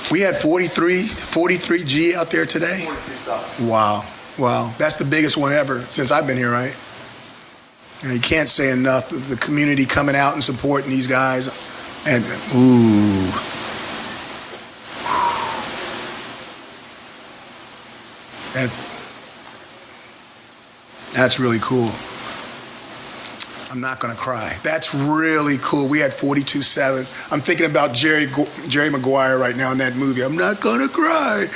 We had 43G out there today. 42. Wow. That's the biggest one ever since I've been here, right? And you can't say enough. The community coming out and supporting these guys, and that's really cool. I'm not going to cry. That's really cool. We had 42-7. I'm thinking about Jerry Maguire right now in that movie. I'm not going to cry.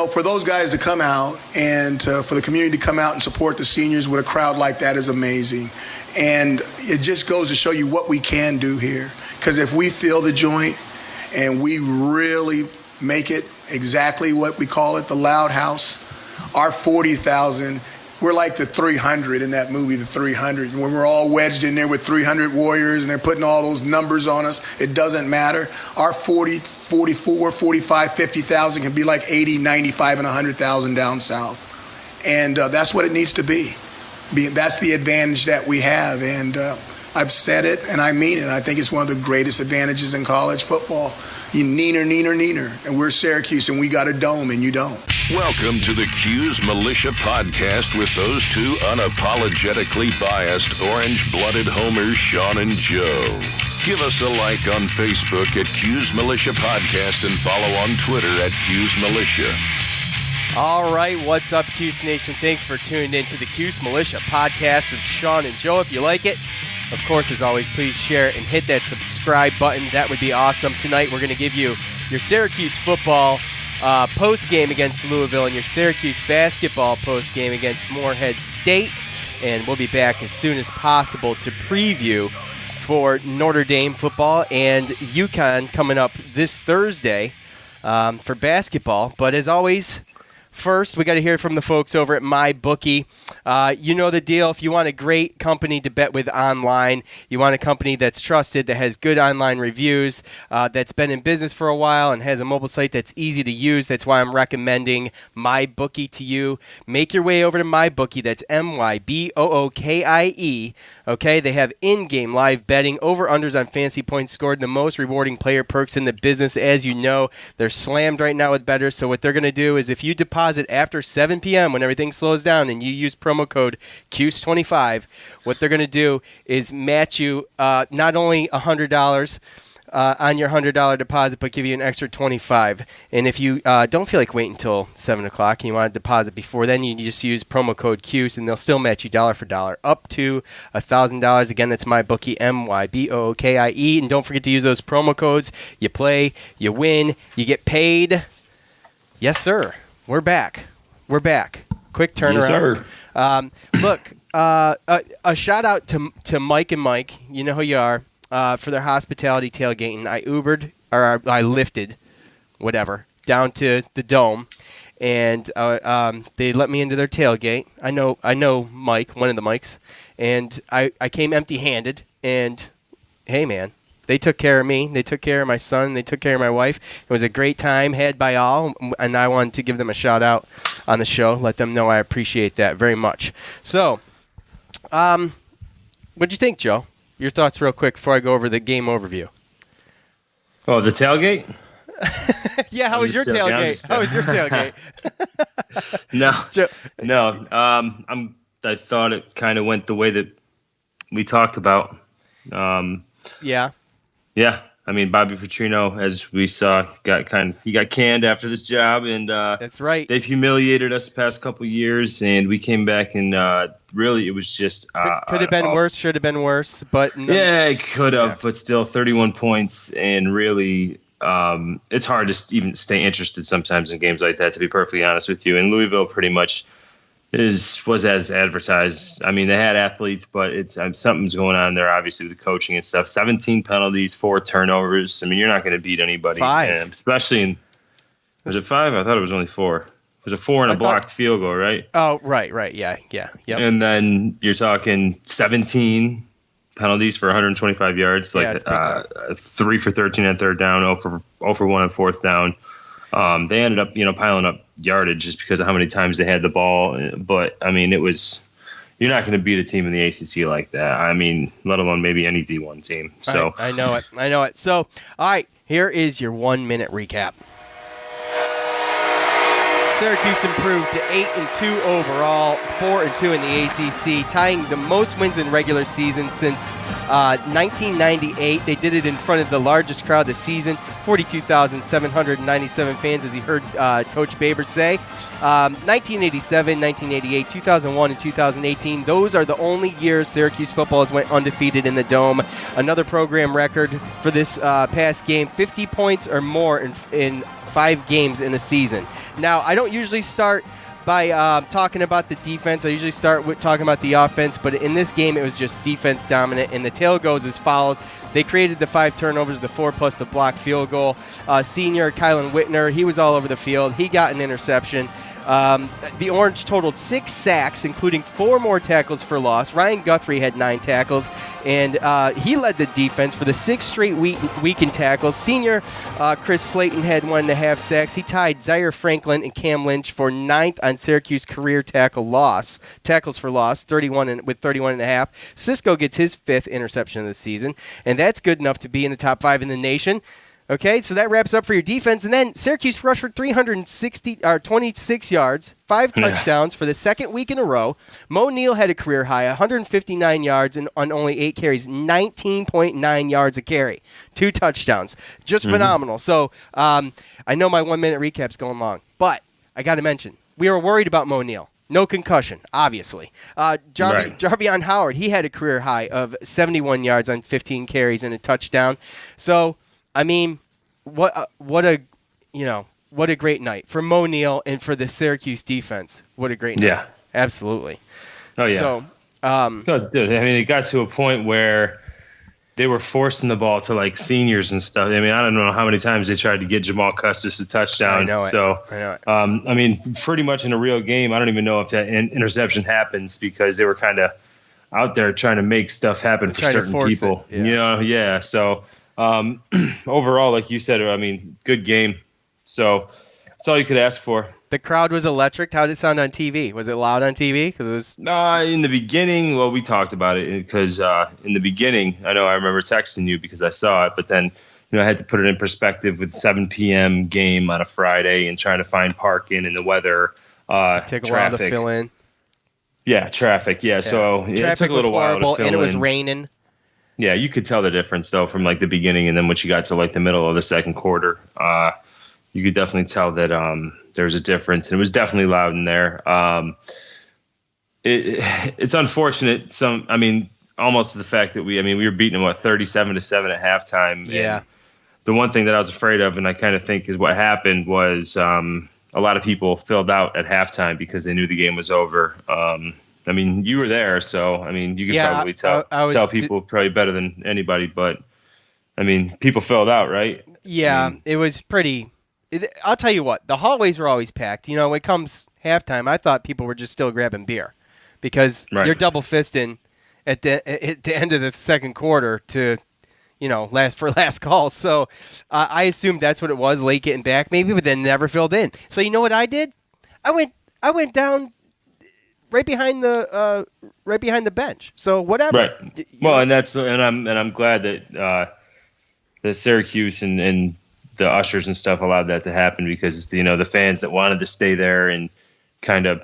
For those guys to come out and for the community to come out and support the seniors with a crowd like that is amazing. And it just goes to show you what we can do here. Because if we fill the joint and we really make it exactly what we call it, the Loud House, our 40,000, we're like the 300 in that movie, the 300. When we're all wedged in there with 300 warriors and they're putting all those numbers on us, it doesn't matter. Our 40, 44, 45, 50,000 can be like 80, 95, and 100,000 down south. And that's what it needs to be. That's the advantage that we have. And I've said it, and I mean it. I think it's one of the greatest advantages in college football. You neener. And we're Syracuse, and we got a dome, and you don't. Welcome to the Cuse Militia Podcast with those two unapologetically biased, orange-blooded homers, Sean and Joe. Give us a like on Facebook at Cuse Militia Podcast and follow on Twitter at Cuse Militia. All right, what's up, Cuse Nation? Thanks for tuning in to the Cuse Militia Podcast with Sean and Joe. If you like it, of course, as always, please share it and hit that subscribe button. That would be awesome. Tonight, we're going to give you your Syracuse football post-game against Louisville and your Syracuse basketball post-game against Morehead State. And we'll be back as soon as possible to preview for Notre Dame football and UConn coming up this Thursday for basketball. But as always, first, we got to hear from the folks over at MyBookie. You know the deal. If you want a great company to bet with online, you want a company that's trusted, that has good online reviews, that's been in business for a while and has a mobile site that's easy to use. That's why I'm recommending MyBookie to you. Make your way over to MyBookie. That's MyBookie. Okay, they have in-game live betting, over-unders on fantasy points scored, the most rewarding player perks in the business. As you know, they're slammed right now with bettors. So what they're going to do is if you deposit after 7 p.m. when everything slows down and you use promo code CUSE25, what they're going to do is match you not only $100 on your $100 deposit, but give you an extra $25. And if you don't feel like waiting until 7 o'clock and you want to deposit before then, you just use promo code CUSE, and they'll still match you dollar for dollar up to $1,000. Again, that's MyBookie, MyBookie. And don't forget to use those promo codes. You play, you win, you get paid. Yes, sir. We're back. Quick turnaround. Yes, sir. Look, a shout out to Mike and Mike. You know who you are. For their hospitality tailgating. I lifted, whatever, down to the dome, and they let me into their tailgate. I know Mike, one of the Mikes, and I came empty-handed, and hey, man, they took care of me. They took care of my son. They took care of my wife. It was a great time had by all, and I wanted to give them a shout-out on the show, let them know I appreciate that very much. So, what'd you think, Joe? Your thoughts real quick before I go over the game overview. Oh, the tailgate? Yeah, how was your tailgate? No. I thought it kind of went the way that we talked about. Yeah. I mean, Bobby Petrino, as we saw, got canned after this job, and that's right. They've humiliated us the past couple of years, and we came back, and really, it was just could have been worse, should have been worse, but yeah, it could have, but still, 31 points, and really, it's hard to even stay interested sometimes in games like that. To be perfectly honest with you, and Louisville pretty much was as advertised. I mean, they had athletes, but it's something's going on there, obviously, with the coaching and stuff. 17 penalties, 4 turnovers. I mean, you're not going to beat anybody. 5. Especially in – was it 5? I thought it was only 4. It was a 4 and a blocked field goal, right? Oh, right. Yeah. Yep. And then you're talking 17 penalties for 125 yards, 3 for 13 on third down, 0 for 1 on fourth down. They ended up, piling up yardage just because of how many times they had the ball. But I mean, it was you're not going to beat a team in the ACC like that. I mean, let alone maybe any D1 team. So I know it. So, all right, here is your 1-minute recap. Syracuse improved to 8-2 overall, 4-2 in the ACC, tying the most wins in regular season since 1998. They did it in front of the largest crowd this season, 42,797 fans, as you heard Coach Baber say. 1987, 1988, 2001, and 2018, those are the only years Syracuse football has went undefeated in the Dome. Another program record for this past game, 50 points or more in 5 games in a season. Now, I don't usually start by talking about the defense. I usually start with talking about the offense, but in this game, it was just defense dominant, and the tale goes as follows. They created the 5 turnovers, the 4 plus the blocked field goal. Senior Kylan Whitner, he was all over the field. He got an interception. The Orange totaled 6 sacks, including 4 more tackles for loss. Ryan Guthrie had 9 tackles, and he led the defense for the 6th straight week in tackles. Senior Chris Slayton had 1.5 sacks. He tied Zaire Franklin and Cam Lynch for 9th on Syracuse career tackles for loss, 31 with 31.5. Cisco gets his 5th interception of the season, and that's good enough to be in the top 5 in the nation. Okay, so that wraps up for your defense. And then Syracuse rushed for 26 yards, 5 touchdowns for the second week in a row. Mo Neal had a career high, 159 yards and on only 8 carries, 19.9 yards a carry, 2 touchdowns. Just phenomenal. So I know my 1-minute recap's going long, but I got to mention, we were worried about Mo Neal. No concussion, obviously. Jarvion Howard, he had a career high of 71 yards on 15 carries and a touchdown. So, I mean, what a great night for Mo Neal and for the Syracuse defense. What a great night. Yeah. Absolutely. Oh, yeah. So, dude, I mean, it got to a point where they were forcing the ball to, like, seniors and stuff. I mean, I don't know how many times they tried to get Jamal Custis a touchdown. I know it. So, I know it. I mean, pretty much in a real game, I don't even know if that interception happens because they were kind of out there trying to make stuff happen for certain people. Yeah. So, overall, like you said, I mean, good game. So that's all you could ask for. The crowd was electric. How did it sound on TV? Was it loud on TV? Because it was in the beginning. Well, we talked about it because in the beginning, I remember texting you because I saw it, but then I had to put it in perspective with 7 p.m. game on a Friday and trying to find parking and the weather. Take a while to fill in. Yeah, traffic. Yeah, so it took a little while to fill in. And it was raining. Yeah, you could tell the difference, though, from, like, the beginning and then once you got to, like, the middle of the second quarter. You could definitely tell that there was a difference, and it was definitely loud in there. It's unfortunate. Almost to the fact that we were beating them, 37-7 at halftime. Yeah. And the one thing that I was afraid of, and I kind of think is what happened, was a lot of people filled out at halftime because they knew the game was over. You were there, so, you could probably tell people probably better than anybody, but, people filled out, right? Yeah, it was pretty. I'll tell you what, the hallways were always packed. When it comes halftime, I thought people were just still grabbing beer because you're double fisting at the end of the second quarter to, last call. So I assumed that's what it was, late getting back maybe, but then never filled in. So you know what I did? I went down right behind the bench. So whatever. Right. Well, and I'm glad that the Syracuse and the ushers and stuff allowed that to happen because the fans that wanted to stay there and kind of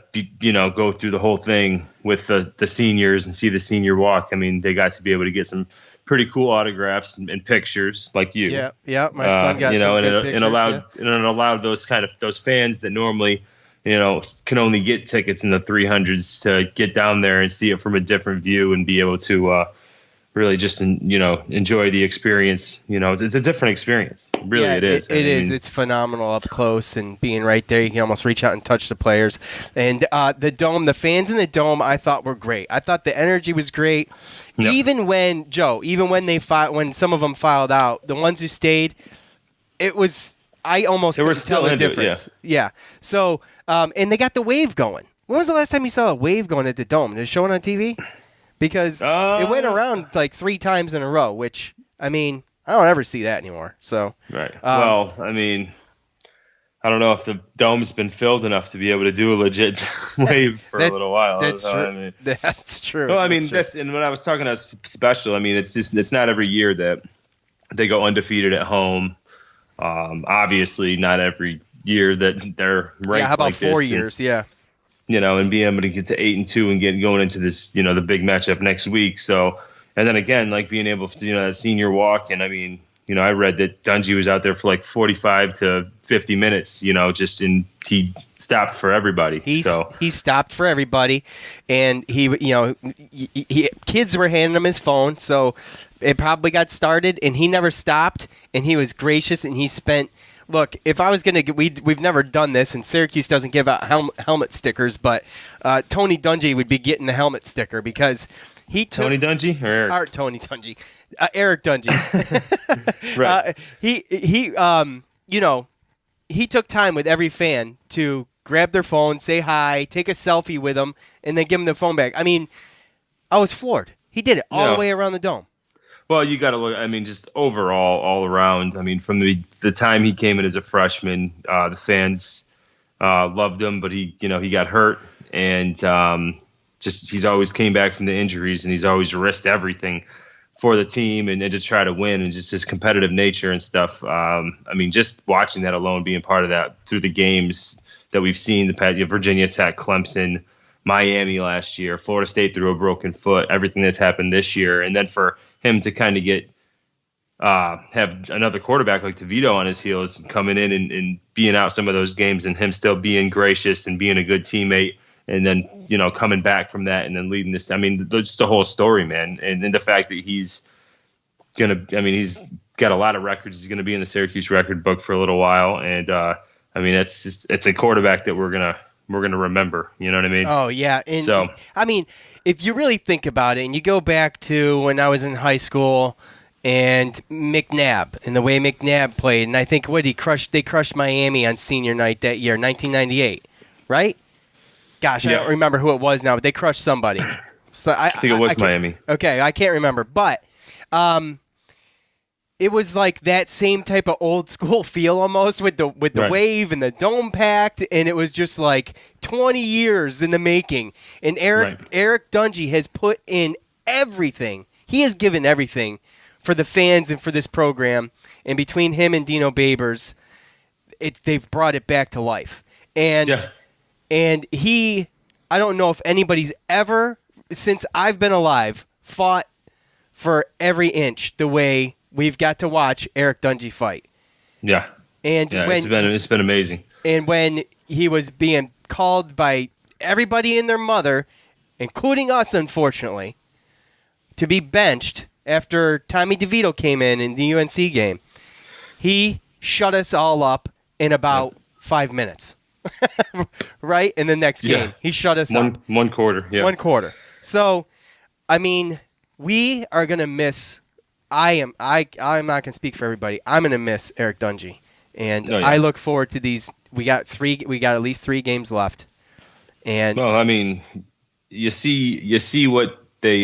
go through the whole thing with the seniors and see the senior walk. They got to be able to get some pretty cool autographs and pictures like you. Yeah. My son got some good pictures. And it allowed those fans that normally can only get tickets in the 300s to get down there and see it from a different view and be able to really just enjoy the experience. It's a different experience. Really, it is. It is. It's phenomenal up close and being right there. You can almost reach out and touch the players. And the Dome, the fans in the Dome, I thought were great. I thought the energy was great. Yep. Even when when some of them filed out, the ones who stayed, it was. I almost couldn't tell the difference. Yeah. So, and they got the wave going. When was the last time you saw a wave going at the Dome? Did it show it on TV? Because it went around like 3 times in a row, which, I don't ever see that anymore. So right. I don't know if the dome's been filled enough to be able to do a legit wave for a little while. That's true. I mean. That's true. Well, I mean, and when I was talking about special, I mean, it's not every year that they go undefeated at home. Obviously, not every year that they're ranked. Yeah, how about like 4 this. years? And, and being able to get to 8-2 and going into this, the big matchup next week. So, and then again, like being able to, that senior walk, and I mean. I read that Dungy was out there for like 45 to 50 minutes, he stopped for everybody. He stopped for everybody, and he kids were handing him his phone, so it probably got started, and he never stopped, and he was gracious, and he spent. Look, if I was gonna, we've never done this, and Syracuse doesn't give out helmet stickers, but Tony Dungy would be getting the helmet sticker because he took Tony Dungy or Eric? Tony Dungy. Eric Dungy. Right. He took time with every fan to grab their phone, say hi, take a selfie with them, and then give them the phone back. I mean, I was floored. He did it all the way around the dome. Well, you got to look. I mean, just overall, all around. I mean, from the time he came in as a freshman, the fans loved him, but he got hurt, and he's always came back from the injuries, and he's always risked everything for the team and to try to win, and just his competitive nature and stuff. I mean, just watching that alone, being part of that through the games that we've seen, the Virginia Tech, Clemson, Miami last year, Florida State through a broken foot, everything that's happened this year. And then for him to kind of have another quarterback like DeVito on his heels and coming in and being out some of those games, and him still being gracious and being a good teammate. And then, coming back from that and then leading this. I mean, just the whole story, man. And then the fact that he's got a lot of records. He's going to be in the Syracuse record book for a little while. And, it's a quarterback that we're going to remember. You know what I mean? Oh, yeah. And I mean, if you really think about it and you go back to when I was in high school and McNabb and the way McNabb played, and I think they crushed Miami on senior night that year, 1998, right? Gosh, I don't remember who it was now, but they crushed somebody. So I think it was Miami. Okay, I can't remember, but it was like that same type of old school feel almost with the wave and the dome packed, and it was just like 20 years in the making. And Eric Dungy has put in everything. He has given everything for the fans and for this program. And between him and Dino Babers, they've brought it back to life. And. Yeah. And I don't know if anybody's ever, since I've been alive, fought for every inch the way we've got to watch Eric Dungy fight. Yeah. And it's been amazing. And when he was being called by everybody and their mother, including us, unfortunately, to be benched after Tommy DeVito came in the UNC game, he shut us all up in about 5 minutes. Right? In the next game. He shut us up. One quarter. Yeah. 1 quarter. So, I mean, we are going to miss I'm not going to speak for everybody. I'm going to miss Eric Dungy. And I look forward to these. We got at least 3 games left. And well, I mean, you see what they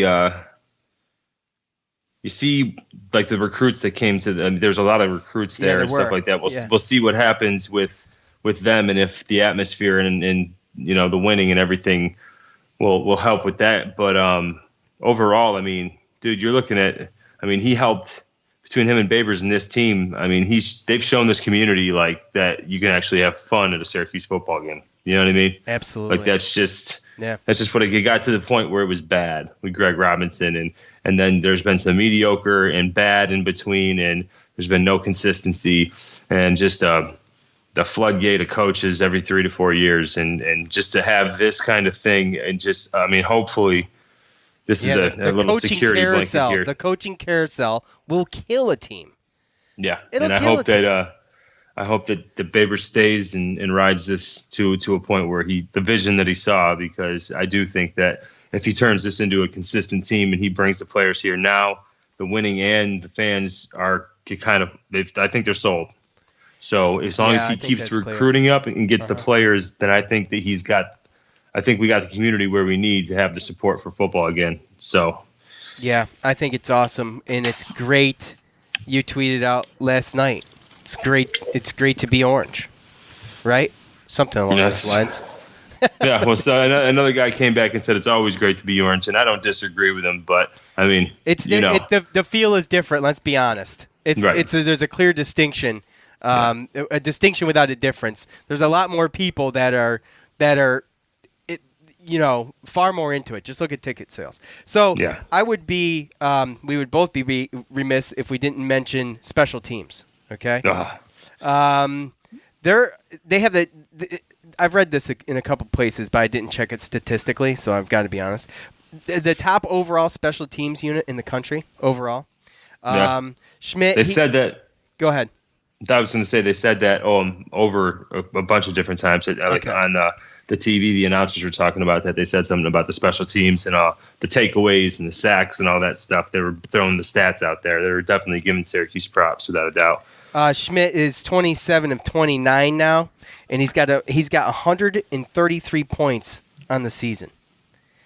you see like the recruits that came to there's a lot of recruits there and stuff like that. We'll see what happens with them, and if the atmosphere and the winning and everything will help with that. But overall, I mean, dude, you're looking at. I mean, he helped between him and Babers and this team. I mean, they've shown this community like that you can actually have fun at a Syracuse football game. You know what I mean? Absolutely. Like that's just what it got to the point where it was bad with Greg Robinson, and then there's been some mediocre and bad in between, and there's been no consistency, and just the floodgate of coaches every 3 to 4 years, and just to have this kind of thing, and just, I mean, hopefully this is a little security blanket here. The coaching carousel will kill a team. Yeah, and I hope that the Babers stays and rides this to a point where the vision that he saw, because I do think that if he turns this into a consistent team and he brings the players here now, the winning and the fans are I think they're sold. So as long as he keeps recruiting up and gets the players, then I think that we got the community where we need to have the support for football again. So yeah, I think it's awesome, and it's great. You tweeted out last night. It's great to be orange. right? Something along those lines. Yeah, well, so another guy came back and said it's always great to be orange, and I don't disagree with him, but I mean, the feel is different. Let's be honest. There's a clear distinction, a distinction without a difference. There's a lot more people that are far more into it. Just look at ticket sales. So I would be, we would both be remiss if we didn't mention special teams. Okay. They have I've read this in a couple places, but I didn't check it statistically, so I've got to be honest. The top overall special teams unit in the country overall. Schmidt. They said that. Go ahead. I was going to say they said that over a bunch of different times. On the TV, the announcers were talking about that. They said something about the special teams and the takeaways and the sacks and all that stuff. They were throwing the stats out there. They were definitely giving Syracuse props without a doubt. Schmidt is 27 of 29 now, and he's got 133 points on the season.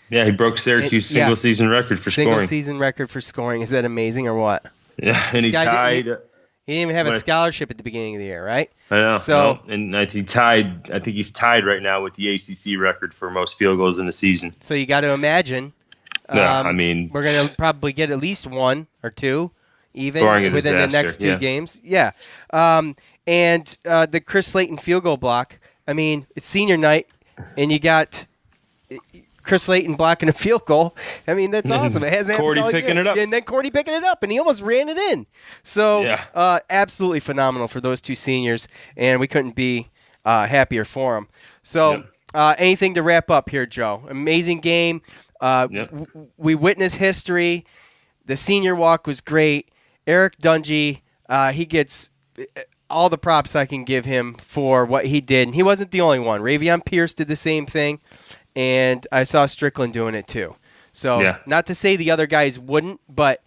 Yeah, he broke Syracuse single season record for scoring. Single season record for scoring. Is that amazing or what? Yeah, and he tied. He didn't even have a scholarship at the beginning of the year, right? I know. So, and I think he's tied right now with the ACC record for most field goals in the season. So you got to imagine. I mean, we're going to probably get at least one or two, even within the next two games. Yeah. And the Chris Slayton field goal block. I mean, it's senior night, and you got Chris Slayton blocking a field goal. I mean, that's awesome. It hasn't happened all year. picking it up. And then Cordy picking it up, and he almost ran it in. So, absolutely phenomenal for those two seniors, and we couldn't be happier for them. So, anything to wrap up here, Joe? Amazing game. We witnessed history. The senior walk was great. Eric Dungy, he gets all the props I can give him for what he did. And he wasn't the only one. Ravion Pierce did the same thing. And I saw Strickland doing it too. So not to say the other guys wouldn't, but,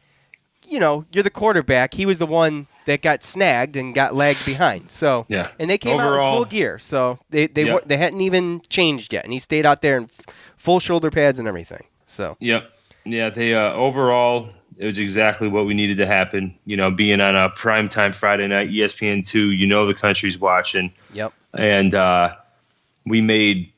you're the quarterback. He was the one that got snagged and got lagged behind. So and they came out in full gear. So they hadn't even changed yet. And he stayed out there in full shoulder pads and everything. So they overall, it was exactly what we needed to happen. Being on a primetime Friday night, ESPN2, the country's watching. Yep. And we made.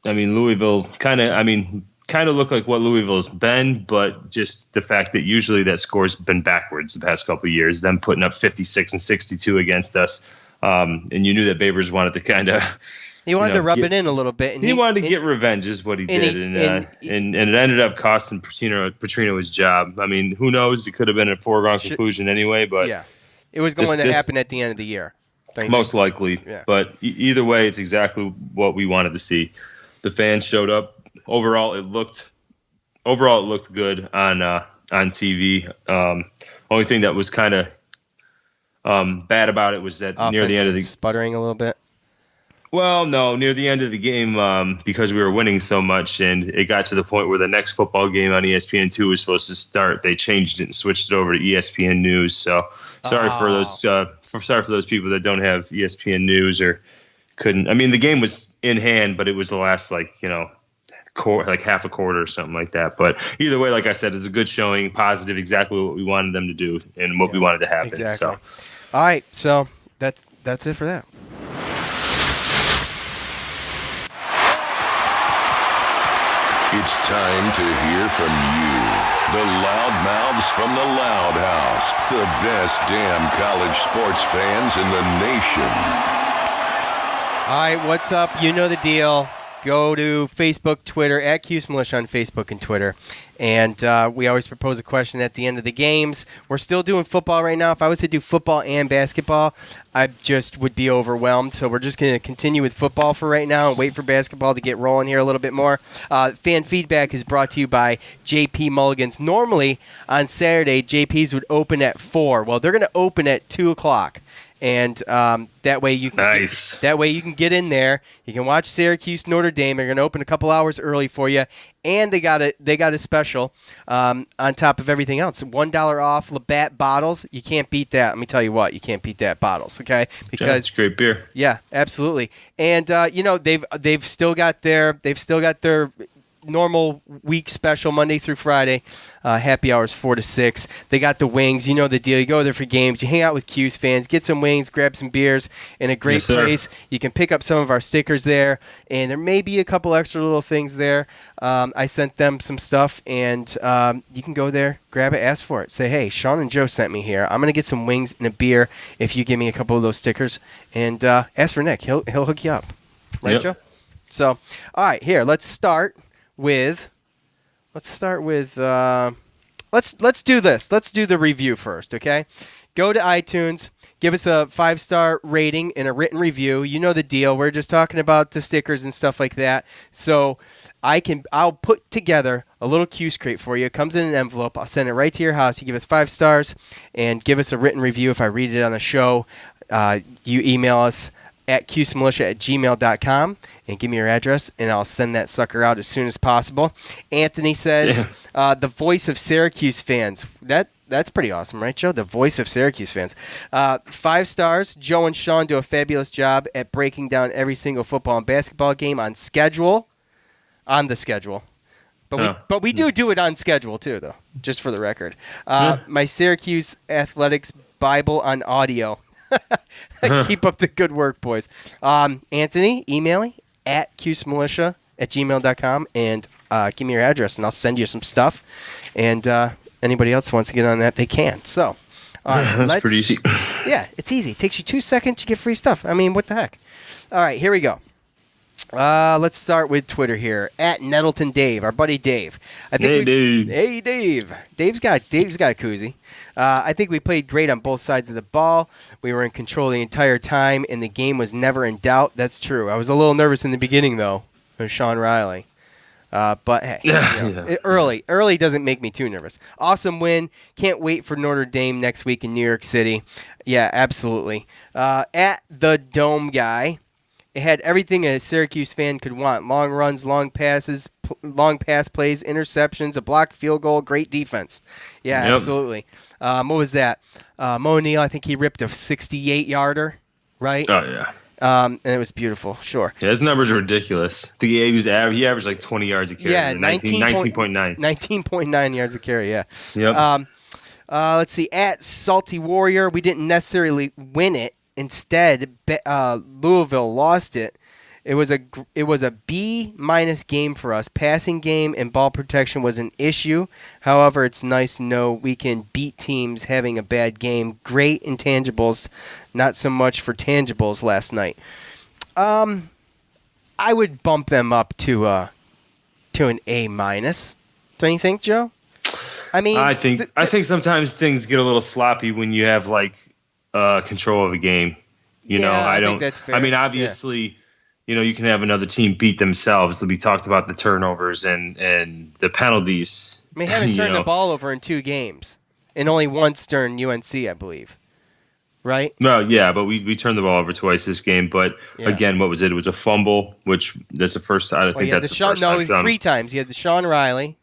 Louisville kind of look like what Louisville's been, but just the fact that usually that score's been backwards the past couple of years, them putting up 56 and 62 against us. And you knew that Babers wanted to kind of... He wanted to rub it in a little bit. And he wanted to get revenge is what he did. And it ended up costing Petrino his job. I mean, who knows? It could have been a foregone conclusion anyway, but... Yeah, it was going to happen at the end of the year. Most likely. Yeah. But either way, it's exactly what we wanted to see. The fans showed up. Overall, it looked good on TV. Only thing that was kind of bad about it was that offense near the end of the sputtering a little bit. Well, no, near the end of the game, because we were winning so much, and it got to the point where the next football game on ESPN2 was supposed to start. They changed it and switched it over to ESPN News. So sorry for those people that don't have ESPN News or couldn't. I mean, the game was in hand, but it was the last like half a quarter or something like that. But either way, like I said, it's a good showing, positive, exactly what we wanted them to do and what we wanted to happen. Exactly. So, all right, so that's it for that. It's time to hear from you, the loudmouths from the Loud House, the best damn college sports fans in the nation. All right, what's up? You know the deal. Go to Facebook, Twitter, at Cuse Militia on Facebook and Twitter. And we always propose a question at the end of the games. We're still doing football right now. If I was to do football and basketball, I just would be overwhelmed. So we're just going to continue with football for right now and wait for basketball to get rolling here a little bit more. Fan feedback is brought to you by JP Mulligan's. Normally, on Saturday, JP's would open at 4. Well, they're going to open at 2 o'clock. And that way you can get in there. You can watch Syracuse Notre Dame. They're going to open a couple hours early for you, and they got a special on top of everything else. $1 off Labatt bottles. You can't beat that. Let me tell you what, you can't beat that bottles. Okay, because it's great beer. Yeah, absolutely. And they've still got their normal week special, Monday through Friday. Happy hours 4 to 6. They got the wings. You know the deal. You go there for games. You hang out with Cuse fans. Get some wings. Grab some beers in a great place. You can pick up some of our stickers there. And there may be a couple extra little things there. I sent them some stuff. And you can go there, grab it, ask for it. Say, hey, Sean and Joe sent me here. I'm going to get some wings and a beer if you give me a couple of those stickers. And ask for Nick. He'll hook you up. Right, Joe? So, all right, here, let's do this. Let's do the review first, okay? Go to iTunes, give us a 5-star rating and a written review. You know the deal. We're just talking about the stickers and stuff like that. So I'll put together a little Cuse crate for you. It comes in an envelope. I'll send it right to your house. You give us 5 stars and give us a written review if I read it on the show. You email us at cusemilitia@gmail.com and give me your address, and I'll send that sucker out as soon as possible. Anthony says, the voice of Syracuse fans. That's pretty awesome, right, Joe? The voice of Syracuse fans. 5 stars. Joe and Sean do a fabulous job at breaking down every single football and basketball game on the schedule. But we do it on schedule, too, though, just for the record. My Syracuse Athletics Bible on audio. Keep up the good work, boys. Anthony, email me at cusemilitia@gmail.com and give me your address, and I'll send you some stuff. And anybody else wants to get on that, they can. So, that's pretty easy. Yeah, it's easy. It takes you 2 seconds to get free stuff. I mean, what the heck? All right, here we go. Let's start with Twitter here at Nettleton Dave, our buddy Dave. Dave. Hey, Dave. Dave's got a koozie. I think we played great on both sides of the ball. We were in control the entire time, and the game was never in doubt. That's true. I was a little nervous in the beginning, though, with Sean Riley. But, hey, early doesn't make me too nervous. Awesome win. Can't wait for Notre Dame next week in New York City. Yeah, absolutely. At the Dome Guy. It had everything a Syracuse fan could want. Long runs, long passes, long pass plays, interceptions, a blocked field goal, great defense. Yeah, absolutely. What was that? Mo O'Neill, I think he ripped a 68-yarder, right? Oh, yeah. And it was beautiful, sure. Yeah, his numbers are ridiculous. I think he averaged like 20 yards a carry. Yeah, 19.9. 19.9 yards a carry, yeah. Yep. Let's see. At Salty Warrior, we didn't necessarily win it. Instead, Louisville lost it. It was a B- game for us. Passing game and ball protection was an issue. However, it's nice to know we can beat teams having a bad game. Great intangibles, not so much for tangibles last night. I would bump them up to an A-. Don't you think, Joe? I mean, I think sometimes things get a little sloppy when you have control of a game. I think that's fair. I mean, obviously, you can have another team beat themselves. We talked about the turnovers and the penalties. I mean, haven't turned the ball over in 2 games, and only once during UNC, I believe. Right? Well, yeah, but we turned the ball over twice this game. But again, what was it? It was a fumble, which that's the first time. I think that's the first time. No, 3 times. You had the Sean Riley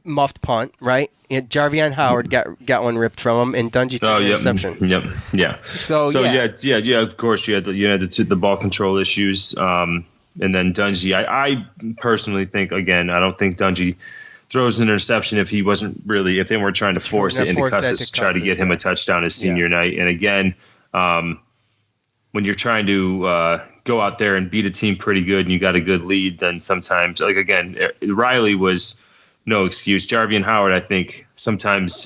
muffed punt, right? Jarvion Howard got one ripped from him, and Dungy threw an interception. Yep, yeah. So yeah. Of course, you had the ball control issues, and then Dungy. I personally think, again, I don't think Dungy throws an interception if they weren't trying to force it into Custis to try to get him a touchdown his senior night. And again, when you're trying to go out there and beat a team pretty good and you got a good lead, then sometimes, Riley was no excuse. Jarvion Howard, I think sometimes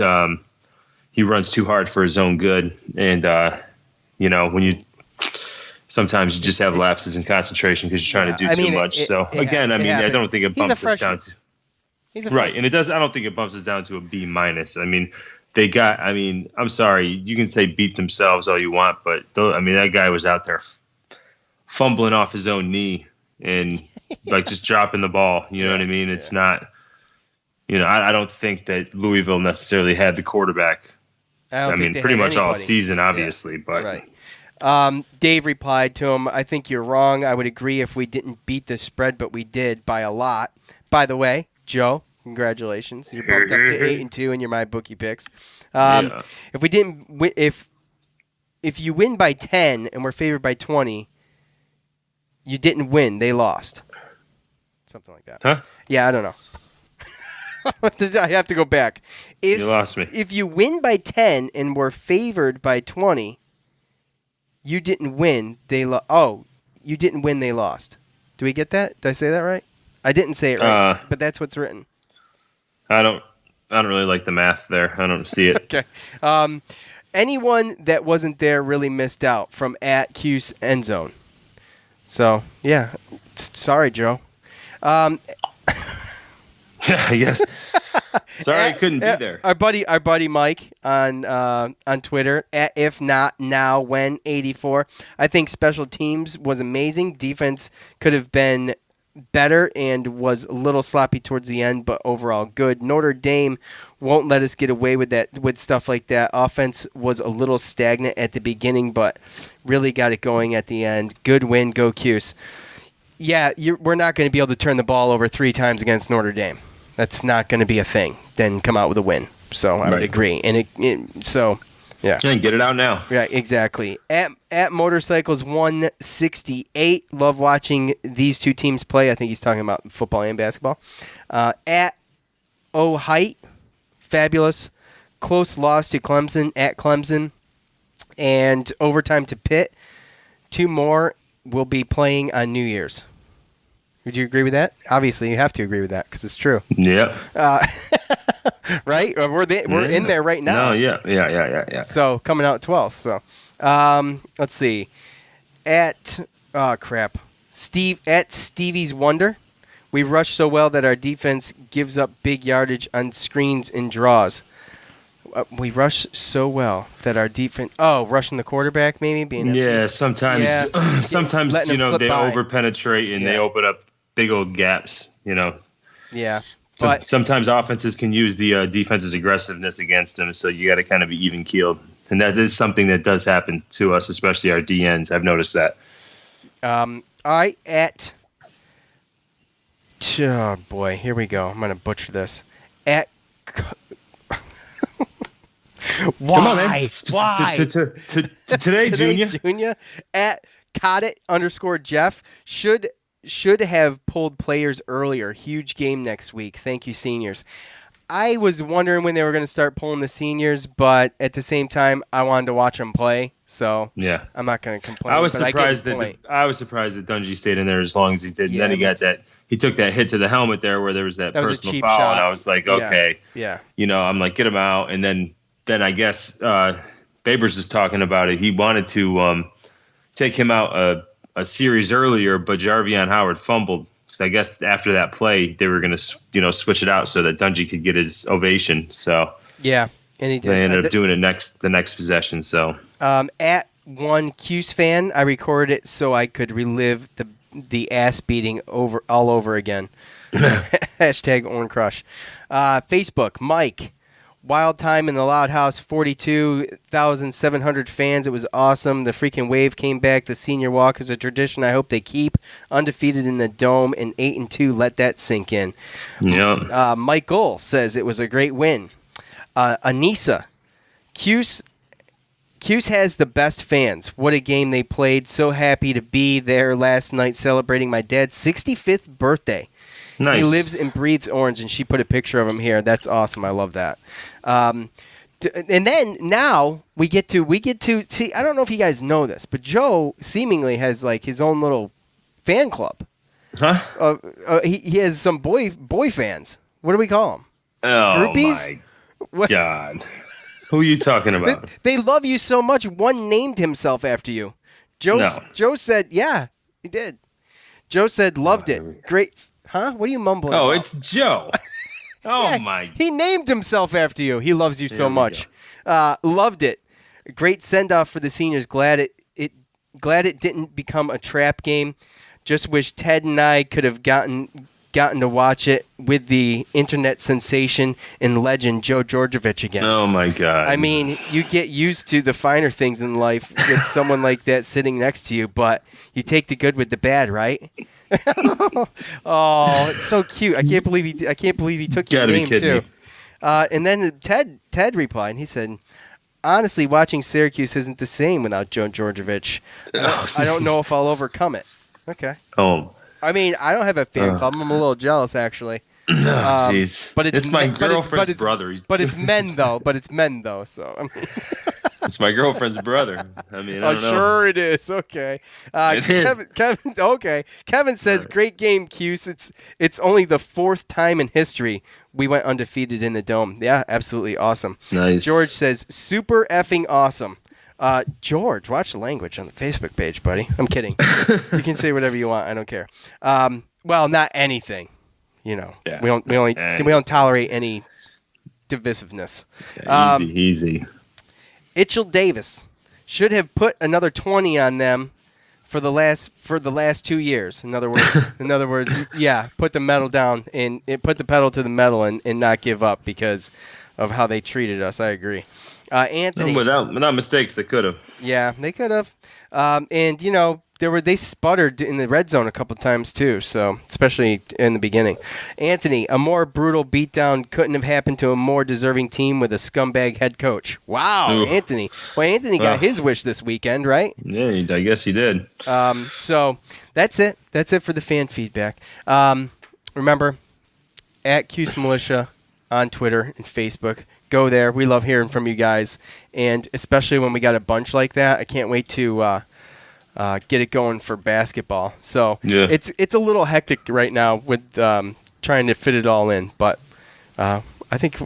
he runs too hard for his own good, and sometimes you just have lapses in concentration because you're trying to do too much. I don't think it bumps us down to right, and it does. I don't think it bumps us down to a B-. I mean, I'm sorry, you can say beat themselves all you want, but that guy was out there fumbling off his own knee and just dropping the ball. You know what I mean? It's not. I don't think that Louisville necessarily had the quarterback. Pretty much all season, obviously. But right. Dave replied to him, I think you're wrong. I would agree if we didn't beat the spread, but we did by a lot. By the way, Joe, congratulations. You're bumped up to 8-2 in your My Bookie picks. If we didn't, if you win by 10 and we're favored by 20, you didn't win. They lost. Something like that. Huh? Yeah, I don't know. I have to go back. You lost me. If you win by 10 and were favored by 20, you didn't win. You didn't win. They lost. Do we get that? Did I say that right? I didn't say it right, but that's what's written. I don't really like the math there. I don't see it. Okay. Anyone that wasn't there really missed out from at Cuse Endzone. So, yeah. Sorry, Joe. I guess. Sorry I couldn't be there. Our buddy Mike on Twitter at if not now when 84. I think special teams was amazing. Defense could have been better and was a little sloppy towards the end, but overall good. Notre Dame won't let us get away with stuff like that. Offense was a little stagnant at the beginning, but really got it going at the end. Good win, go Cuse. Yeah, we're not going to be able to turn the ball over 3 times against Notre Dame. That's not going to be a thing. Then come out with a win. So I would agree. And yeah. And get it out now. Right, exactly. At Motorcycles 168. Love watching these two teams play. I think he's talking about football and basketball. At O Height, fabulous. Close loss to Clemson at Clemson. And overtime to Pitt. 2 more will be playing on New Year's. Would you agree with that? Obviously, you have to agree with that because it's true. Yep. Right? We're in there right now. No, yeah. So, coming out 12th. So, let's see. At Stevie's Wonder, we rush so well that our defense gives up big yardage on screens and draws. We rush so well that our defense. Oh, rushing the quarterback, maybe being. Yeah, sometimes they overpenetrate and they open up big old gaps. Yeah, but sometimes offenses can use the defense's aggressiveness against them, so you got to kind of be even keeled, and that is something that does happen to us, especially our DNs. I've noticed that. Oh boy, here we go. I'm gonna butcher this. Why? Come on, man. Why? Today, Junior. At Cottit_Jeff should have pulled players earlier. Huge game next week. Thank you, seniors. I was wondering when they were going to start pulling the seniors, but at the same time, I wanted to watch them play. So yeah, I'm not going to complain. I was surprised that Dungy stayed in there as long as he did. And then he got that. He took that hit to the helmet there where there was that personal foul, shot. And I was like, okay, yeah. I'm like, get him out, and then I guess Babers was talking about it. He wanted to take him out a series earlier, but Jarvion Howard fumbled. So I guess after that play, they were going to switch it out so that Dungy could get his ovation. So yeah, and he did. They ended up doing it the next possession. So at one Cuse fan, I recorded it so I could relive the ass beating all over again. Hashtag Orange Crush. Facebook, Mike. Wild time in the Loud House, 42,700 fans. It was awesome. The freaking wave came back. The senior walk is a tradition I hope they keep. Undefeated in the Dome and 8-2. Let that sink in. Yeah. Michael says it was a great win. Anissa, Cuse has the best fans. What a game they played. So happy to be there last night celebrating my dad's 65th birthday. Nice. He lives and breathes Orange, and she put a picture of him here. That's awesome. I love that. And then now we get to see. I don't know if you guys know this, but Joe seemingly has like his own little fan club. Huh? He has some boy fans. What do we call them? Oh Groupies? My God! Who are you talking about? They love you so much. One named himself after you. Joe said, yeah, he did. Joe said loved it. Great. Huh? What are you mumbling about? It's Joe. Oh, yeah, my. He named himself after you. He loves you so much. Loved it. Great send-off for the seniors. Glad it didn't become a trap game. Just wish Ted and I could have gotten to watch it with the internet sensation and legend Joe Georgievich again. Oh, my God. I mean, you get used to the finer things in life with someone like that sitting next to you, but you take the good with the bad, right? Oh, it's so cute. I can't believe he took your name too. And then Ted replied, and he said, honestly, watching Syracuse isn't the same without Joe Georgievich. I don't know if I'll overcome it. Okay. Oh, I mean, I don't have a fan club. I'm a little jealous, actually. Jeez. But it's my girlfriend's brother. But it's men, though. So I mean. It's my girlfriend's brother. I mean, I don't know. Sure it is. Okay. Kevin. Okay. Kevin says, "Great game, Cuse. It's only the 4th time in history we went undefeated in the Dome. Yeah, absolutely awesome." Nice. George says, "Super effing awesome." George, watch the language on the Facebook page, buddy. I'm kidding. You can say whatever you want. I don't care. Well, not anything. Yeah. We don't tolerate any divisiveness. Yeah, easy. Itchell Davis should have put another 20 on them for the last 2 years. In other words, yeah, put the pedal to the metal and not give up because of how they treated us. I agree. Anthony, without mistakes, they could have. Yeah, they could have. And they sputtered in the red zone a couple times too, so especially in the beginning. Anthony, a more brutal beatdown couldn't have happened to a more deserving team with a scumbag head coach. Wow, ooh. Anthony. Well, Anthony got his wish this weekend, right? Yeah, I guess he did. So that's it. That's it for the fan feedback. Remember, at Cuse Militia on Twitter and Facebook. Go there. We love hearing from you guys, and especially when we got a bunch like that, I can't wait to get it going for basketball. So yeah. It's a little hectic right now with trying to fit it all in, but I think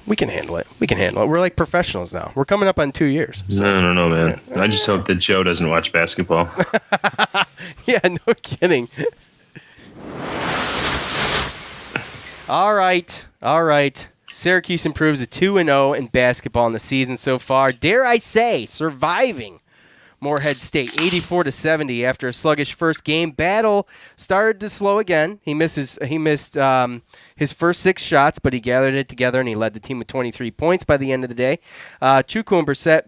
we can handle it. We're like professionals now. We're coming up on 2 years. So. I don't know, man. I just hope that Joe doesn't watch basketball. Yeah, no kidding. All right. Syracuse improves to 2-0 in basketball in the season so far. Dare I say, surviving Morehead State 84-70 after a sluggish first game. Battle started to slow again. He missed his first 6 shots, but he gathered it together and he led the team with 23 points by the end of the day. Chukwu and Brissett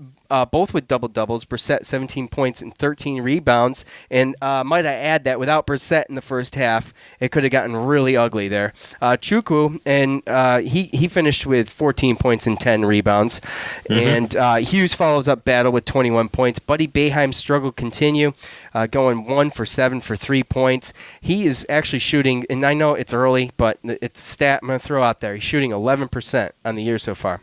both with double-doubles. Brissett 17 points and 13 rebounds. And might I add that without Brissett in the first half, it could have gotten really ugly there. Chukwu, and he finished with 14 points and 10 rebounds. Mm-hmm. And Hughes follows up Battle with 21 points. Buddy Boeheim's struggle continue, going 1 for 7 for 3 points. He is actually shooting, and I know it's early, but it's a stat I'm going to throw out there. He's shooting 11% on the year so far.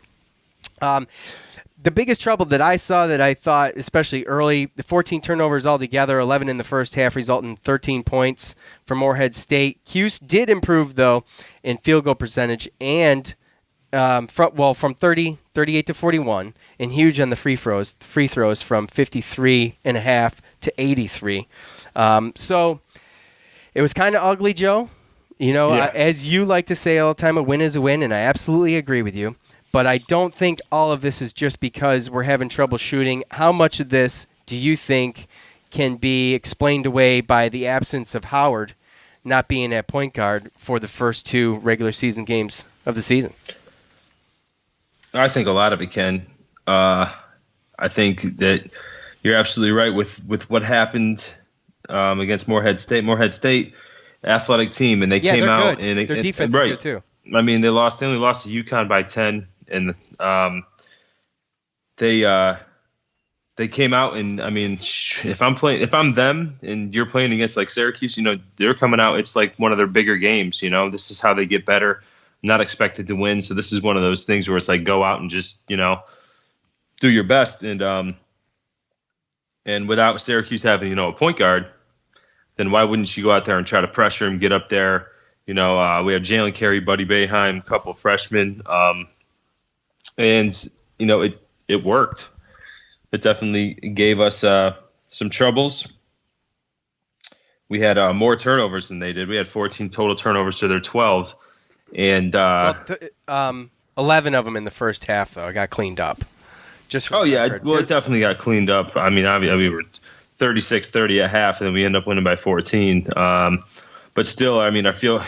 The biggest trouble that I saw that I thought, especially early, the 14 turnovers altogether, 11 in the first half, resulting in 13 points for Morehead State. Cuse did improve, though, in field goal percentage and from 38 to 41, and huge on the free throws from 53.5 to 83. So it was kind of ugly, Joe. Yeah. As you like to say all the time, a win is a win, and I absolutely agree with you. But I don't think all of this is just because we're having trouble shooting. How much of this do you think can be explained away by the absence of Howard not being at point guard for the first 2 regular season games of the season? I think a lot of it can. I think that you're absolutely right with what happened against Morehead State. Morehead State, athletic team, and they came out and their defense is good too. I mean, they only lost to UConn by 10. And they came out, and I mean, if I'm them and you're playing against like Syracuse, they're coming out. It's like one of their bigger games. This is how they get better. Not expected to win, so this is one of those things where it's like go out and just do your best. And without Syracuse having a point guard, then why wouldn't you go out there and try to pressure him, get up there? We have Jalen Carey, Buddy Boeheim, a couple of freshmen. And it worked. It definitely gave us some troubles. We had more turnovers than they did. We had 14 total turnovers to their 12, and 11 of them in the first half though. Got cleaned up. It definitely got cleaned up. I mean, we were 36-30 at half, and then we ended up winning by 14. But still, I mean, our field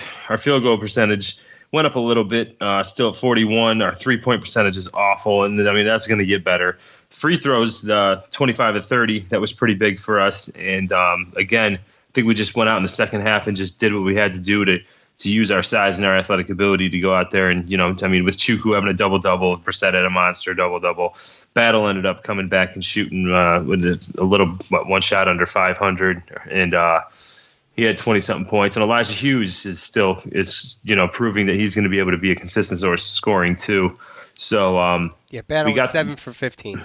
goal percentage went up a little bit, still at 41. Our 3-point percentage is awful, and I mean that's going to get better. Free throws, 25-30, that was pretty big for us. And again, I think we just went out in the second half and just did what we had to do to use our size and our athletic ability to go out there and with Chukwu having a double-double, Brissett had a monster double-double. Battle ended up coming back and shooting with a little one shot under 500, and He had 20-something points, and Elijah Hughes is proving that he's going to be able to be a consistent source of scoring too. So Battle was 7 for 15.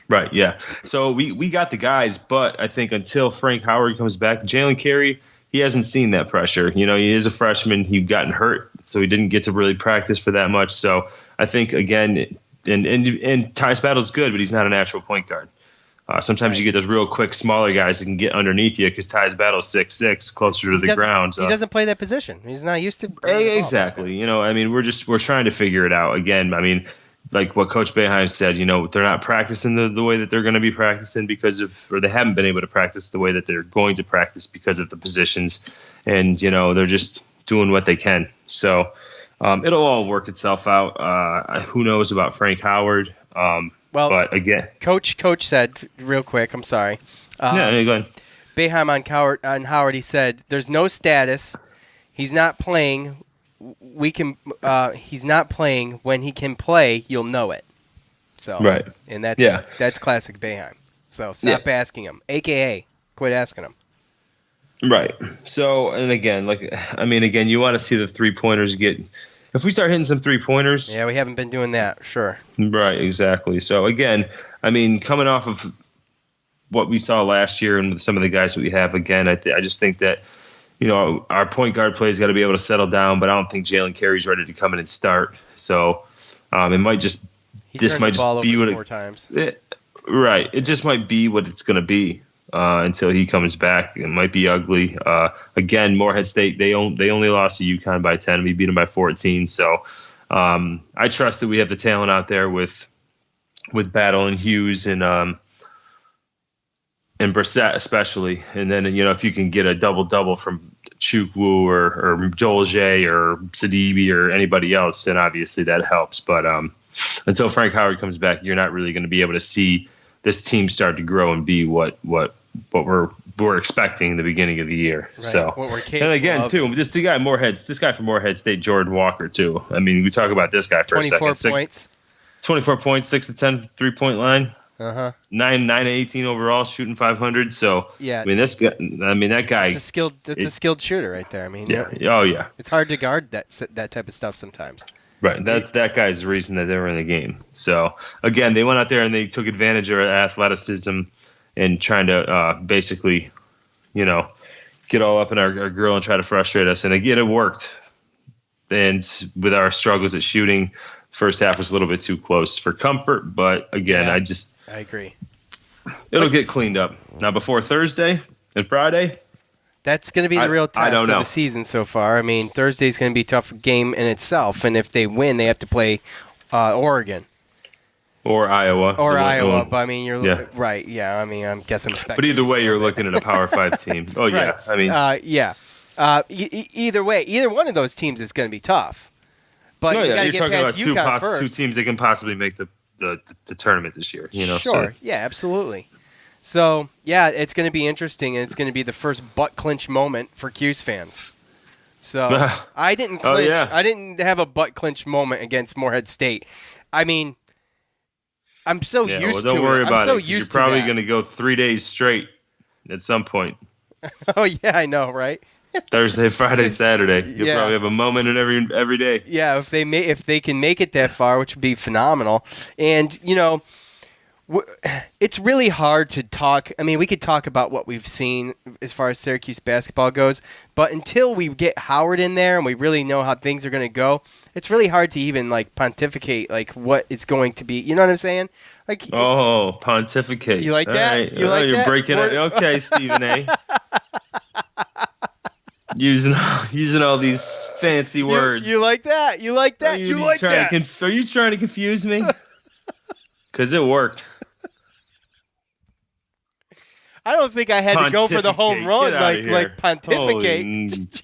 Right, yeah. So we got the guys, but I think until Frank Howard comes back, Jalen Carey, he hasn't seen that pressure. He is a freshman. He'd gotten hurt, so he didn't get to really practice for that much. So I think again, and Tyus Battle's good, but he's not a natural point guard. Sometimes you get those real quick, smaller guys that can get underneath you because Tyus Battle's 6'6", closer to the ground. So. He doesn't play that position. He's not used to. Exactly. We're trying to figure it out. Again, like what Coach Boeheim said, they're not practicing the way that they're going to be practicing or they haven't been able to practice the way that they're going to practice because of the positions, and they're just doing what they can. So it'll all work itself out. Who knows about Frank Howard? But again, Coach said real quick. I'm sorry. Go ahead. Boeheim on Howard. He said there's no status. He's not playing. He's not playing. When he can play, you'll know it. So right, and that's classic Boeheim. So stop asking him. AKA, quit asking him. Right. So, and again, you want to see the 3-pointers get. If we start hitting some 3-pointers. Yeah, we haven't been doing that. Sure. Right. Exactly. So again, coming off of what we saw last year and with some of the guys that we have, again, I just think that. Our point guard play has got to be able to settle down, but I don't think Jalen Carey's ready to come in and start. So it might just be what 4 times. Right. It just might be what it's going to be until he comes back. It might be ugly. Again, Morehead State they only lost to UConn by 10. We beat them by 14. So I trust that we have the talent out there with Battle and Hughes and Brissett especially, and then if you can get a double from Chukwu or Joel Jay or Sidibe or anybody else, then obviously that helps. But until Frank Howard comes back, you're not really going to be able to see this team start to grow and be what we're expecting in the beginning of the year. Right. So and again too, this guy from Morehead State, Jordan Walker too. We talk about this guy for a second. 24 points. 24 points, 6 to 10 3-point line. 9 to 18 overall, shooting 500. So yeah, this guy. That guy. It's a skilled shooter right there. Oh yeah. It's hard to guard that type of stuff sometimes. Right. That guy's the reason that they were in the game. So again, they went out there and they took advantage of our athleticism and trying to basically, get all up in our grill and try to frustrate us. And again, it worked. And with our struggles at shooting. First half was a little bit too close for comfort, but again, I agree. It'll get cleaned up. Now before Thursday and Friday, that's going to be the real test of the season so far. Thursday's going to be a tough game in itself, and if they win, they have to play Oregon or Iowa. But you're right. Yeah, I guess I'm speculating. But either way, you're looking at a Power 5 team. Oh right. yeah, either way, either one of those teams is going to be tough. But you got to get past UConn first. Two teams that can possibly make the tournament this year. Sure. So. Yeah, absolutely. So, yeah, it's going to be interesting, and it's going to be the first butt clinch moment for Cuse fans. So, I didn't clinch. I didn't have a butt clinch moment against Morehead State. I'm so used to it. Don't worry about it. You're probably going to go 3 days straight at some point. Oh, yeah, I know, right? Thursday, Friday, Saturday. You'll probably have a moment in every day. Yeah, if they can make it that far, which would be phenomenal. And it's really hard to talk. We could talk about what we've seen as far as Syracuse basketball goes, but until we get Howard in there and we really know how things are going to go, it's really hard to even pontificate what it's going to be. You know what I'm saying? Pontificate. You like that? Right. You like you're that? Breaking it. Okay, Stephen A. Using all these fancy words. You like that? You like that? You like that? Are you trying to confuse me? Because it worked. I don't think I had to go for the home run like pontificate.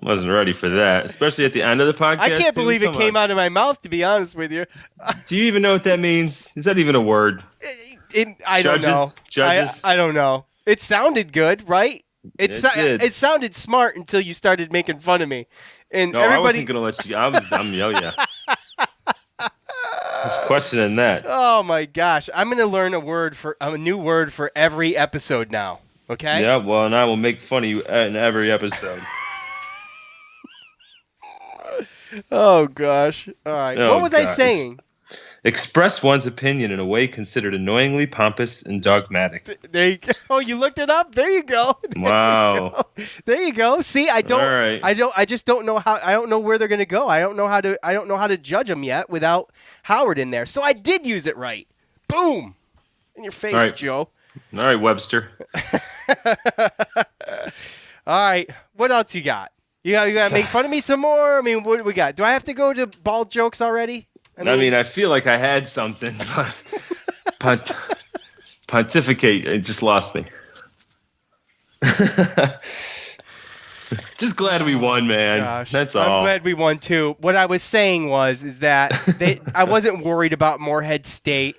Wasn't ready for that, especially at the end of the podcast. I can't believe it came out of my mouth, to be honest with you. Do you even know what that means? Is that even a word? I don't know. Judges? I don't know. It sounded good, right? It sounded smart until you started making fun of me, and everybody. I wasn't gonna let you. I'm yeah. I was questioning that. Oh my gosh! I'm gonna learn a new word for every episode now. Okay? Yeah, well, and I will make fun of you in every episode. Oh, gosh. All right. Oh, what was I God. saying? Express one's opinion in a way considered annoyingly pompous and dogmatic. There you go. Oh, you looked it up? There you go. Wow. There you go. See, I don't. All right. I just don't know how. I don't know where they're going to go. I don't know how to judge them yet without Howard in there. So I did use it right. Boom. In your face, All right. Joe. All right, Webster. All right. What else you got? You got to make fun of me some more? I mean, what do we got? Do I have to go to bald jokes already? I mean, I feel like I had something, but pontificate, it just lost me. Just glad we won, man. Gosh, that's all. I'm glad we won too. What I was saying is that I wasn't worried about Morehead State,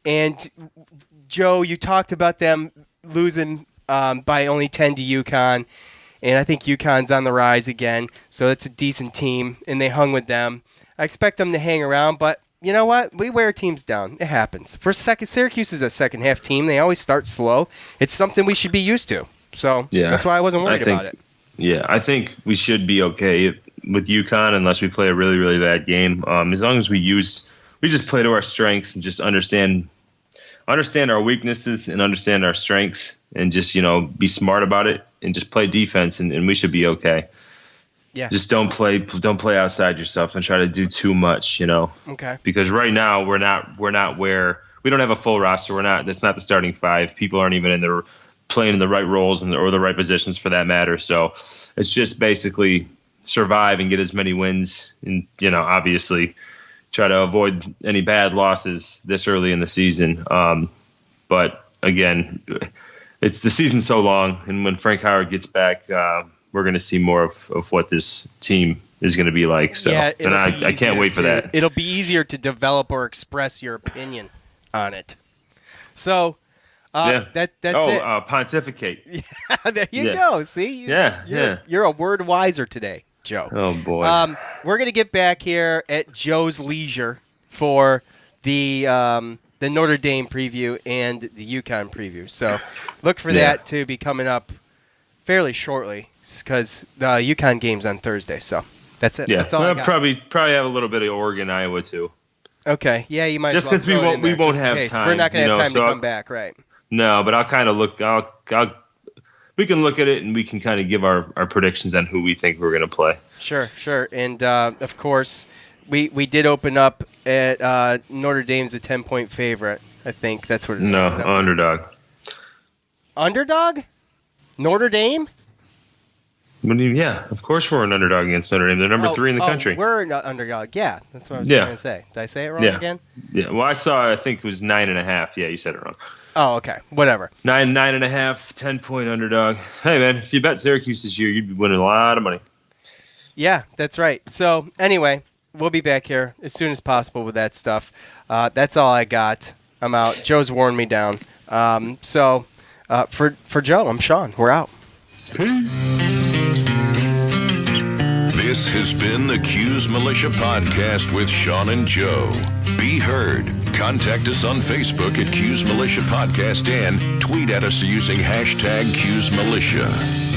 and Joe, you talked about them losing by only 10 to UConn, and I think UConn's on the rise again, so it's a decent team, and they hung with them. I expect them to hang around, but you know what? We wear teams down. It happens. Syracuse is a second-half team. They always start slow. It's something we should be used to. So that's why I wasn't worried about it. Yeah, I think we should be okay with UConn unless we play a really, really bad game. As long as we just play to our strengths and just understand our weaknesses and understand our strengths and just, be smart about it and just play defense and we should be okay. Yeah. Just don't play outside yourself and try to do too much, Okay. Because right now we're not where we don't have a full roster. That's not the starting five. People aren't even playing in the right roles or the right positions for that matter. So it's just basically survive and get as many wins and, obviously try to avoid any bad losses this early in the season. But again, the season's so long, and when Frank Howard gets back, we're going to see more of what this team is going to be like. So, and I can't wait for that. It'll be easier to develop or express your opinion on it. So, that's it. Pontificate. Yeah, there you go. See? You're a word wiser today, Joe. Oh, boy. We're going to get back here at Joe's leisure for the Notre Dame preview and the UConn preview. So, look for that to be coming up fairly shortly, because the UConn game's on Thursday. So that's it. Yeah, that's all I got. Probably have a little bit of Oregon, Iowa too. Okay, yeah, you might. Just because we won't have time. We're not going to have time to come back, right? No, but I'll kind of look. We can look at it and we can kind of give our predictions on who we think we're going to play. Sure. And of course, we did open up at Notre Dame's a 10-point favorite. I think that's what. Underdog. Underdog? Notre Dame? Yeah, of course we're an underdog against Notre Dame. They're number 3 in the country. We're an underdog. Yeah, that's what I was trying to say. Did I say it wrong again? Yeah. Well, I think it was 9.5. Yeah, you said it wrong. Oh, okay. Whatever. 9.5, 10-point underdog. Hey, man, if you bet Syracuse this year, you'd be winning a lot of money. Yeah, that's right. So, anyway, we'll be back here as soon as possible with that stuff. That's all I got. I'm out. Joe's worn me down. So, for Joe, I'm Sean. We're out. This has been the Cuse Militia Podcast with Sean and Joe. Be heard. Contact us on Facebook at Cuse Militia Podcast and tweet at us using #CuseMilitia.